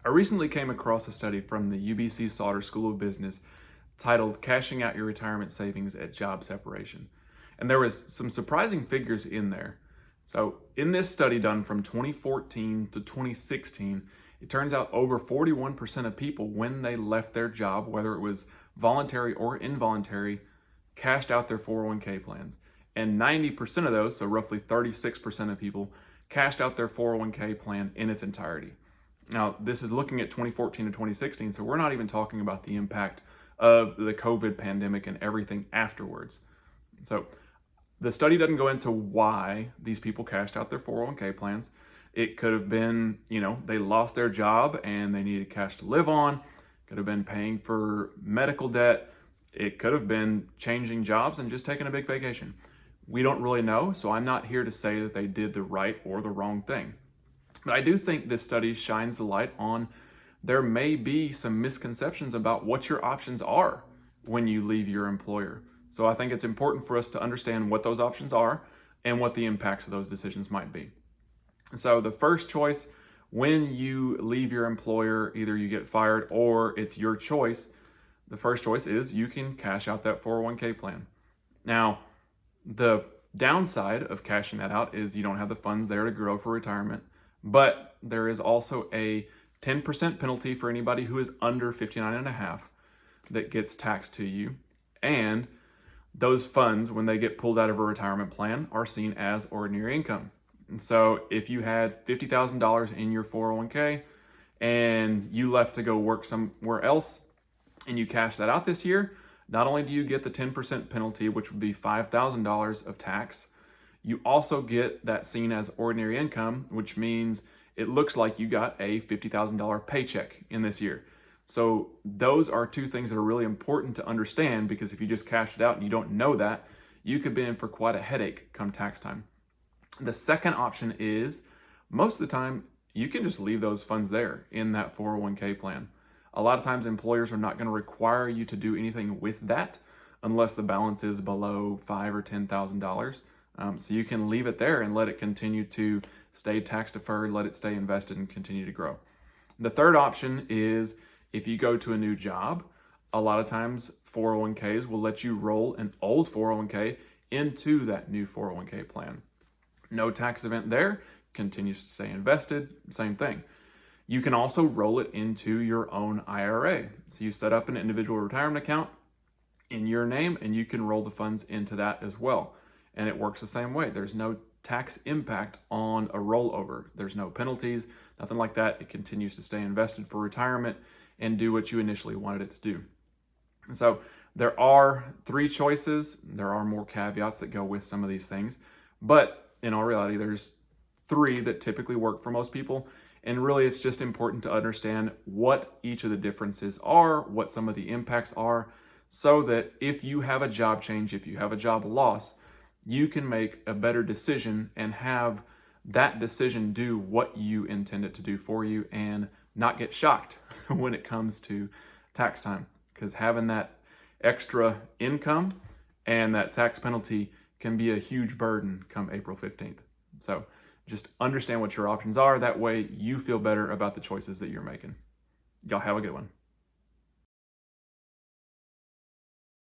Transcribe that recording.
I recently came across a study from the UBC Sauder School of Business titled Cashing Out Your Retirement Savings at Job Separation. And there was some surprising figures in there. So in this study done from 2014 to 2016, it turns out over 41% of people, when they left their job, whether it was voluntary or involuntary, cashed out their 401k plans. And 90% of those, so roughly 36% of people, cashed out their 401k plan in its entirety. Now, this is looking at 2014 to 2016, so we're not even talking about the impact of the COVID pandemic and everything afterwards. So the study doesn't go into why these people cashed out their 401k plans. It could have been, they lost their job and they needed cash to live on. Could have been paying for medical debt. It could have been changing jobs and just taking a big vacation. We don't really know, so I'm not here to say that they did the right or the wrong thing. But I do think this study shines the light on there may be some misconceptions about what your options are when you leave your employer. So I think it's important for us to understand what those options are and what the impacts of those decisions might be. So the first choice, when you leave your employer, either you get fired or it's your choice, the first choice is you can cash out that 401k plan. Now, the downside of cashing that out is you don't have the funds there to grow for retirement. But there is also a 10% penalty for anybody who is under 59 and a half that gets taxed to you. And those funds, when they get pulled out of a retirement plan, are seen as ordinary income. And so if you had $50,000 in your 401k and you left to go work somewhere else and you cash that out this year, not only do you get the 10% penalty, which would be $5,000 of tax, you also get that seen as ordinary income, which means it looks like you got a $50,000 paycheck in this year. So those are two things that are really important to understand, because if you just cash it out and you don't know that, you could be in for quite a headache come tax time. The second option is, most of the time, you can just leave those funds there in that 401k plan. A lot of times employers are not going to require you to do anything with that unless the balance is below $5,000 or $10,000. So you can leave it there and let it continue to stay tax deferred, let it stay invested and continue to grow. The third option is if you go to a new job, a lot of times 401ks will let you roll an old 401k into that new 401k plan. No tax event there, continues to stay invested, same thing. You can also roll it into your own IRA. So you set up an individual retirement account in your name and you can roll the funds into that as well. And it works the same way. There's no tax impact on a rollover. There's no penalties, nothing like that. It continues to stay invested for retirement and do what you initially wanted it to do. So there are three choices. There are more caveats that go with some of these things. But in all reality, there's three that typically work for most people. And really, it's just important to understand what each of the differences are, what some of the impacts are, so that if you have a job change, if you have a job loss, you can make a better decision and have that decision do what you intend it to do for you and not get shocked when it comes to tax time. Because having that extra income and that tax penalty can be a huge burden come April 15th. So just understand what your options are. That way you feel better about the choices that you're making. Y'all have a good one.